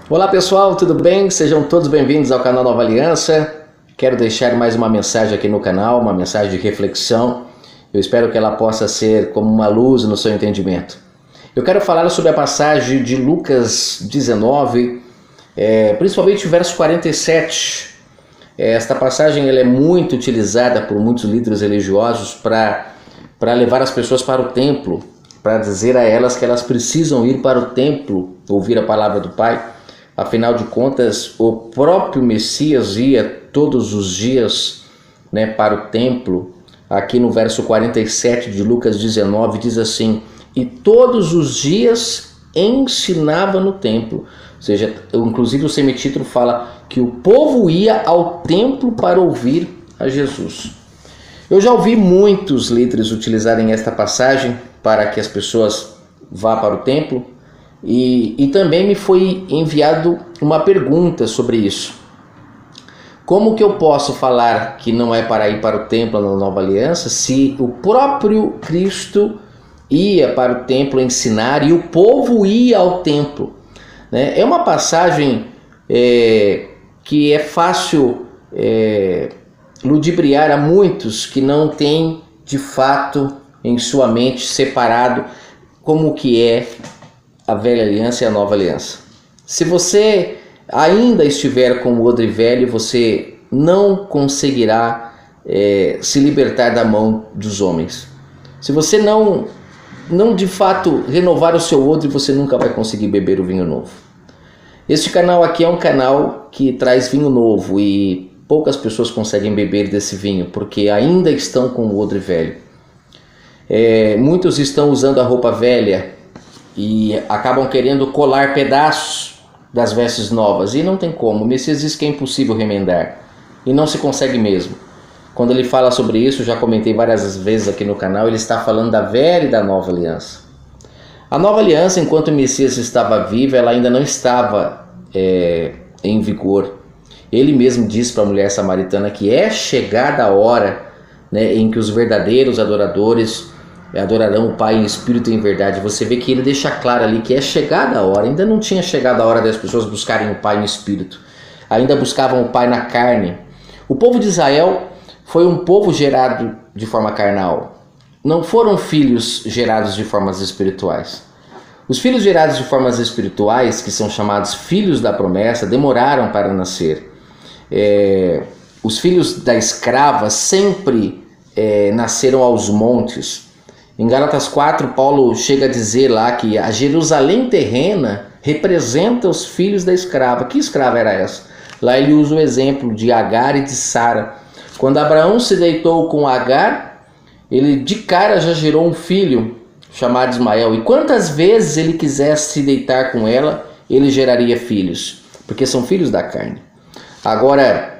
Olá pessoal, tudo bem? Sejam todos bem-vindos ao canal Nova Aliança. Quero deixar mais uma mensagem aqui no canal, uma mensagem de reflexão. Eu espero que ela possa ser como uma luz no seu entendimento. Eu quero falar sobre a passagem de Lucas 19, principalmente o verso 47. Esta passagem ela é muito utilizada por muitos líderes religiosos para levar as pessoas para o templo, para dizer a elas que elas precisam ir para o templo, ouvir a palavra do Pai. Afinal de contas, o próprio Messias ia todos os dias, para o templo. Aqui no verso 47 de Lucas 19 diz assim: e todos os dias ensinava no templo. Ou seja, inclusive o semitítulo fala que o povo ia ao templo para ouvir a Jesus. Eu já ouvi muitos líderes utilizarem esta passagem para que as pessoas vá para o templo. E também me foi enviado uma pergunta sobre isso. Como que eu posso falar que não é para ir para o templo na Nova Aliança se o próprio Cristo ia para o templo ensinar e o povo ia ao templo? É uma passagem que é fácil ludibriar a muitos que não têm de fato em sua mente separado como que é a velha aliança e a nova aliança. Se você ainda estiver com o odre velho, você não conseguirá se libertar da mão dos homens. Se você não de fato renovar o seu odre, você nunca vai conseguir beber o vinho novo. Este canal aqui é um canal que traz vinho novo e poucas pessoas conseguem beber desse vinho porque ainda estão com o odre velho. Muitos estão usando a roupa velha e acabam querendo colar pedaços das vestes novas. E não tem como. O Messias diz que é impossível remendar. E não se consegue mesmo. Quando ele fala sobre isso, já comentei várias vezes aqui no canal, ele está falando da velha e da nova aliança. A nova aliança, enquanto o Messias estava vivo, ela ainda não estava em vigor. Ele mesmo diz para a mulher samaritana que é chegada a hora, em que os verdadeiros adoradores adorarão o Pai em espírito e em verdade. Você vê que ele deixa claro ali que é chegada a hora. Ainda não tinha chegado a hora das pessoas buscarem o Pai em espírito. Ainda buscavam o Pai na carne. O povo de Israel foi um povo gerado de forma carnal. Não foram filhos gerados de formas espirituais. Os filhos gerados de formas espirituais, que são chamados filhos da promessa, demoraram para nascer. Os filhos da escrava sempre nasceram aos montes. Em Gálatas 4, Paulo chega a dizer lá que a Jerusalém terrena representa os filhos da escrava. Que escrava era essa? Lá ele usa o exemplo de Agar e de Sara. Quando Abraão se deitou com Agar, ele de cara já gerou um filho chamado Ismael. E quantas vezes ele quisesse se deitar com ela, ele geraria filhos, porque são filhos da carne. Agora,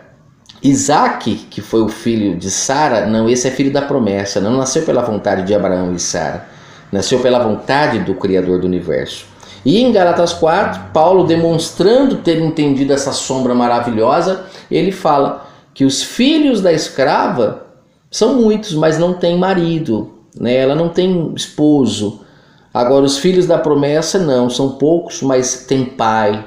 Isaac, que foi o filho de Sara, não, esse é filho da promessa, não nasceu pela vontade de Abraão e Sara, nasceu pela vontade do Criador do Universo. E em Gálatas 4, Paulo, demonstrando ter entendido essa sombra maravilhosa, ele fala que os filhos da escrava são muitos, mas não têm marido, ela não tem esposo. Agora os filhos da promessa não, são poucos, mas têm pai,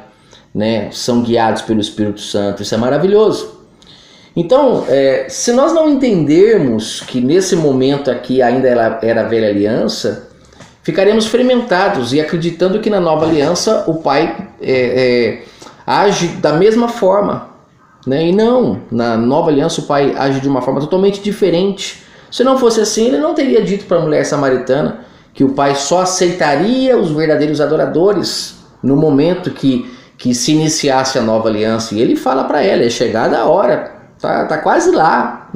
são guiados pelo Espírito Santo, isso é maravilhoso. Então, se nós não entendermos que nesse momento aqui ainda era a velha aliança, ficaremos fermentados e acreditando que na nova aliança o Pai age da mesma forma. E não, na nova aliança o Pai age de uma forma totalmente diferente. Se não fosse assim, ele não teria dito para a mulher samaritana que o Pai só aceitaria os verdadeiros adoradores no momento que se iniciasse a nova aliança. E ele fala para ela, é chegada a hora. Tá quase lá,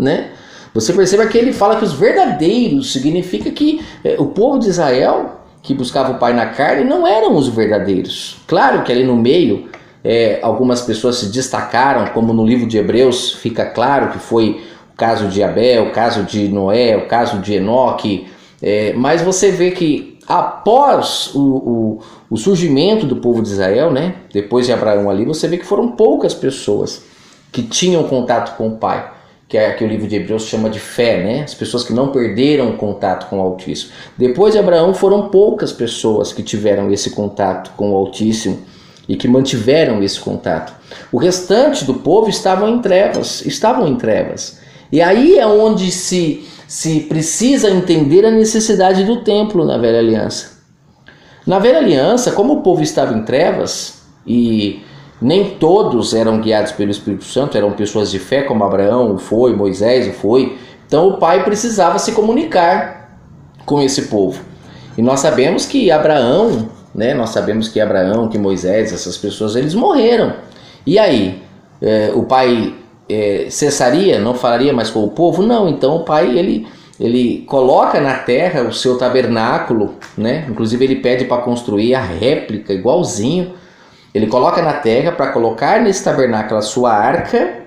Você perceba que ele fala que os verdadeiros significa que o povo de Israel, que buscava o Pai na carne, não eram os verdadeiros. Claro que ali no meio, algumas pessoas se destacaram, como no livro de Hebreus fica claro que foi o caso de Abel, o caso de Noé, o caso de Enoque. Mas você vê que após o surgimento do povo de Israel, depois de Abraão ali, você vê que foram poucas pessoas que tinham contato com o Pai, que é que o livro de Hebreus chama de fé, As pessoas que não perderam o contato com o Altíssimo. Depois de Abraão foram poucas pessoas que tiveram esse contato com o Altíssimo e que mantiveram esse contato. O restante do povo estavam em trevas. E aí é onde se precisa entender a necessidade do templo na Velha Aliança. Na Velha Aliança, como o povo estava em trevas e nem todos eram guiados pelo Espírito Santo, eram pessoas de fé como Abraão o foi, Moisés o foi, então o pai precisava se comunicar com esse povo. E nós sabemos que Abraão, que Moisés, essas pessoas, eles morreram. E aí, o pai cessaria, não falaria mais com o povo? Não, então o pai ele coloca na terra o seu tabernáculo, né? Inclusive ele pede para construir a réplica igualzinho. Ele coloca na terra para colocar nesse tabernáculo a sua arca,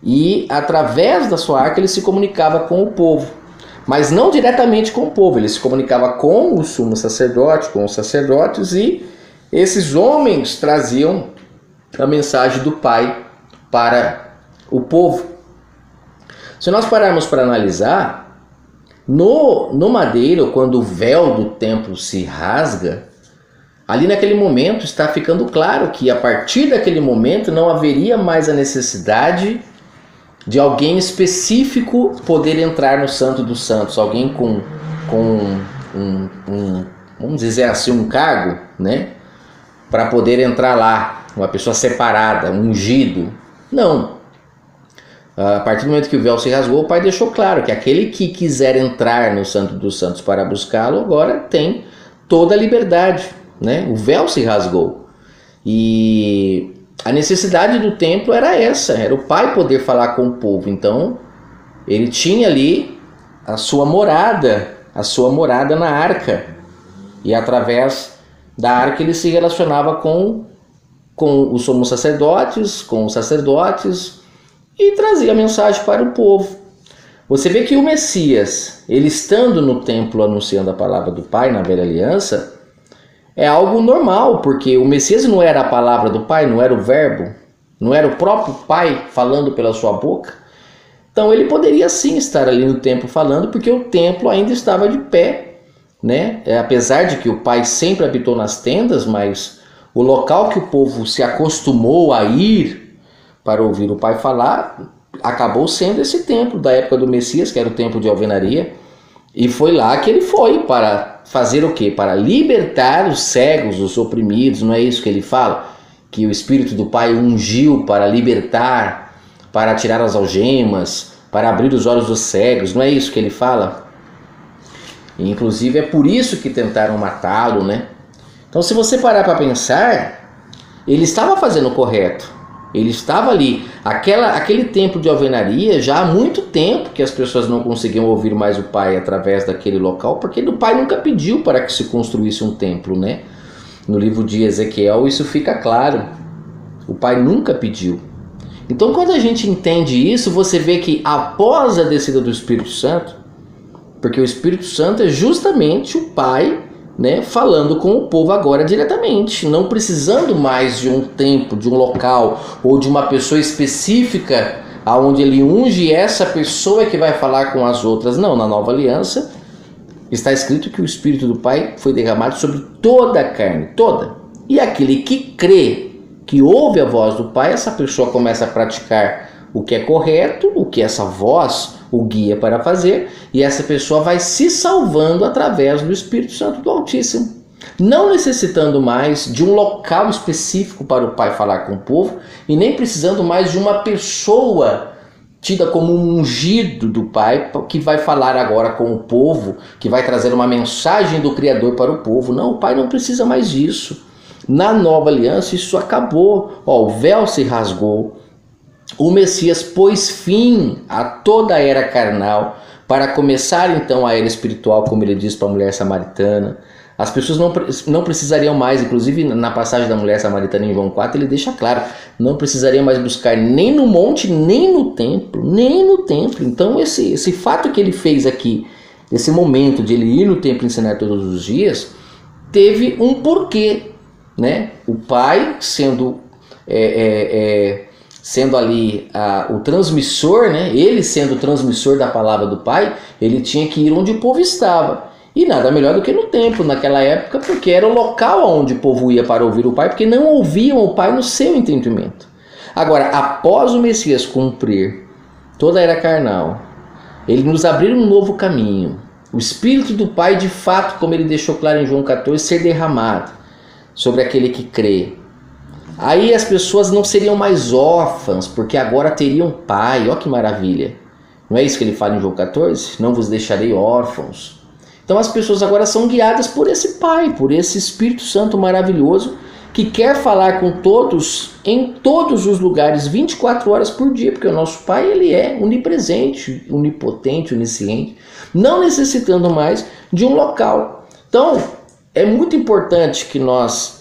e através da sua arca ele se comunicava com o povo. Mas não diretamente com o povo, ele se comunicava com o sumo sacerdote, com os sacerdotes, e esses homens traziam a mensagem do Pai para o povo. Se nós pararmos para analisar, no madeiro, quando o véu do templo se rasga, ali naquele momento está ficando claro que a partir daquele momento não haveria mais a necessidade de alguém específico poder entrar no Santo dos Santos, alguém com vamos dizer assim, um cargo, né, para poder entrar lá, uma pessoa separada, ungido. Não. A partir do momento que o véu se rasgou, o Pai deixou claro que aquele que quiser entrar no Santo dos Santos para buscá-lo, agora tem toda a liberdade, né? O véu se rasgou. E a necessidade do templo era essa, era o Pai poder falar com o povo. Então, ele tinha ali a sua morada na arca. E através da arca ele se relacionava com os sumos sacerdotes, com os sacerdotes, e trazia a mensagem para o povo. Você vê que o Messias, ele estando no templo anunciando a palavra do Pai na Velha Aliança, é algo normal, porque o Messias não era a palavra do Pai, não era o verbo, não era o próprio Pai falando pela sua boca. Então ele poderia sim estar ali no templo falando, porque o templo ainda estava de pé, né? Apesar de que o Pai sempre habitou nas tendas, mas o local que o povo se acostumou a ir para ouvir o Pai falar acabou sendo esse templo da época do Messias, que era o templo de alvenaria. E foi lá que ele foi para fazer o quê? Para libertar os cegos, os oprimidos. Não é isso que ele fala? Que o Espírito do Pai ungiu para libertar, para tirar as algemas, para abrir os olhos dos cegos. Não é isso que ele fala? E, inclusive é por isso que tentaram matá-lo, né? Então, se você parar para pensar, ele estava fazendo o correto. Ele estava ali, aquele templo de alvenaria, já há muito tempo que as pessoas não conseguiam ouvir mais o Pai através daquele local, porque o Pai nunca pediu para que se construísse um templo, né? No livro de Ezequiel isso fica claro, o Pai nunca pediu. Então quando a gente entende isso, você vê que após a descida do Espírito Santo, porque o Espírito Santo é justamente o Pai, né, falando com o povo agora diretamente, não precisando mais de um templo, de um local ou de uma pessoa específica aonde ele unge essa pessoa que vai falar com as outras. Não, na Nova Aliança está escrito que o Espírito do Pai foi derramado sobre toda a carne, toda. E aquele que crê, que ouve a voz do Pai, essa pessoa começa a praticar o que é correto, o que essa voz o guia para fazer, e essa pessoa vai se salvando através do Espírito Santo do Altíssimo, não necessitando mais de um local específico para o Pai falar com o povo, e nem precisando mais de uma pessoa tida como um ungido do Pai, que vai falar agora com o povo, que vai trazer uma mensagem do Criador para o povo. Não, o Pai não precisa mais disso. Na Nova Aliança isso acabou. O véu se rasgou. O Messias pôs fim a toda a era carnal para começar então a era espiritual, como ele diz para a mulher samaritana. As pessoas não precisariam mais, inclusive na passagem da mulher samaritana em João 4, ele deixa claro, não precisariam mais buscar nem no monte, nem no templo, nem no templo. Então esse fato que ele fez aqui, esse momento de ele ir no templo ensinar todos os dias, teve um porquê, né? O Pai sendo ali o transmissor, né? Ele sendo o transmissor da palavra do Pai, ele tinha que ir onde o povo estava. E nada melhor do que no templo, naquela época, porque era o local onde o povo ia para ouvir o Pai, porque não ouviam o Pai no seu entendimento. Agora, após o Messias cumprir toda a era carnal, ele nos abriu um novo caminho. O Espírito do Pai, de fato, como ele deixou claro em João 14, ser derramado sobre aquele que crê. Aí as pessoas não seriam mais órfãs, porque agora teriam Pai. Olha que maravilha. Não é isso que ele fala em João 14? Não vos deixarei órfãos. Então as pessoas agora são guiadas por esse Pai, por esse Espírito Santo maravilhoso, que quer falar com todos, em todos os lugares, 24 horas por dia, porque o nosso Pai, ele é onipresente, onipotente, onisciente, não necessitando mais de um local. Então, é muito importante que nós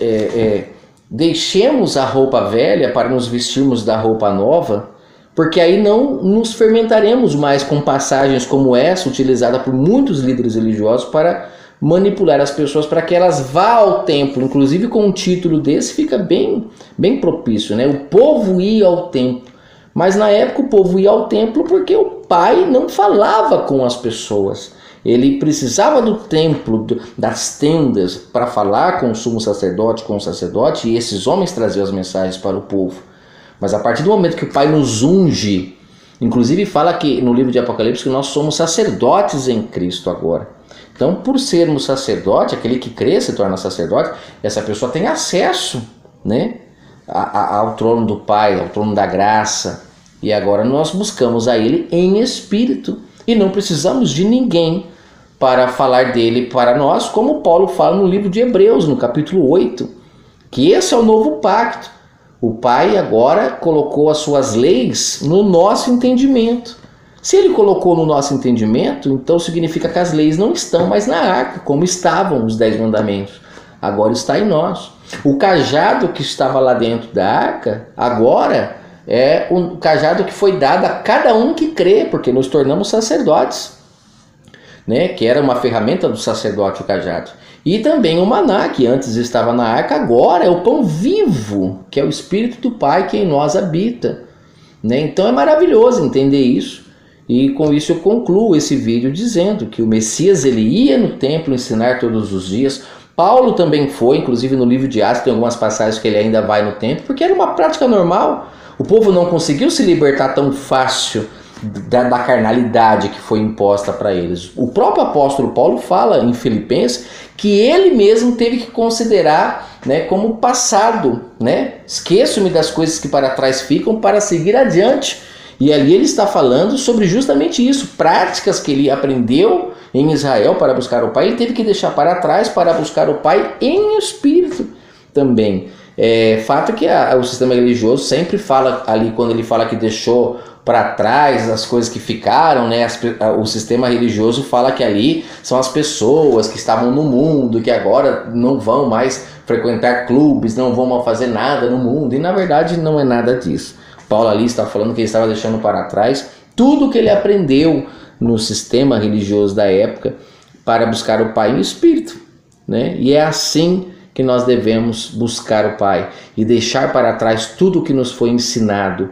deixemos a roupa velha para nos vestirmos da roupa nova, porque aí não nos fermentaremos mais com passagens como essa, utilizada por muitos líderes religiosos para manipular as pessoas para que elas vá ao templo. Inclusive com um título desse fica bem propício, né? O povo ia ao templo. Mas na época o povo ia ao templo porque o Pai não falava com as pessoas. Ele precisava do templo, das tendas, para falar com o sumo sacerdote, com o sacerdote, e esses homens traziam as mensagens para o povo. Mas a partir do momento que o Pai nos unge, inclusive fala que no livro de Apocalipse que nós somos sacerdotes em Cristo agora. Então, por sermos sacerdote, aquele que crê se torna sacerdote, essa pessoa tem acesso, né, ao trono do Pai, ao trono da graça. E agora nós buscamos a Ele em espírito e não precisamos de ninguém para falar dele para nós, como Paulo fala no livro de Hebreus, no capítulo 8, que esse é o novo pacto. O Pai agora colocou as suas leis no nosso entendimento. Se ele colocou no nosso entendimento, então significa que as leis não estão mais na arca, como estavam os 10 mandamentos. Agora está em nós. O cajado que estava lá dentro da arca, agora é o cajado que foi dado a cada um que crê, porque nos tornamos sacerdotes, né? Que era uma ferramenta do sacerdote, o cajado. E também o maná, que antes estava na arca, agora é o pão vivo, que é o Espírito do Pai que em nós habita, né? Então é maravilhoso entender isso. E com isso eu concluo esse vídeo dizendo que o Messias ele ia no templo ensinar todos os dias. Paulo também foi, inclusive no livro de Atos tem algumas passagens que ele ainda vai no templo, porque era uma prática normal. O povo não conseguiu se libertar tão fácil da carnalidade que foi imposta para eles. O próprio apóstolo Paulo fala em Filipenses que ele mesmo teve que considerar, né, como passado, né? Esqueço-me das coisas que para trás ficam para seguir adiante. E ali ele está falando sobre justamente isso, práticas que ele aprendeu em Israel para buscar o Pai, ele teve que deixar para trás para buscar o Pai em espírito também. Fato que o sistema religioso sempre fala ali, quando ele fala que deixou para trás as coisas que ficaram, né? O sistema religioso fala que ali são as pessoas que estavam no mundo, que agora não vão mais frequentar clubes, não vão mais fazer nada no mundo, e na verdade não é nada disso. Paulo ali está falando que ele estava deixando para trás tudo que ele aprendeu no sistema religioso da época para buscar o Pai em espírito, né? E é assim que nós devemos buscar o Pai e deixar para trás tudo o que nos foi ensinado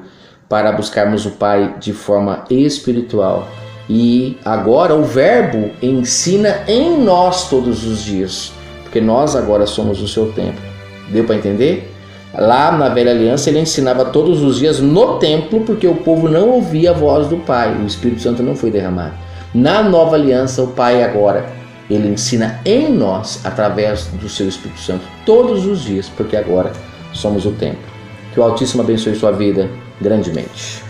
para buscarmos o Pai de forma espiritual. E agora o Verbo ensina em nós todos os dias, porque nós agora somos o seu templo. Deu para entender? Lá na velha aliança ele ensinava todos os dias no templo, porque o povo não ouvia a voz do Pai, o Espírito Santo não foi derramado. Na nova aliança o Pai agora, ele ensina em nós através do seu Espírito Santo todos os dias, porque agora somos o templo. Que o Altíssimo abençoe sua vida grandemente.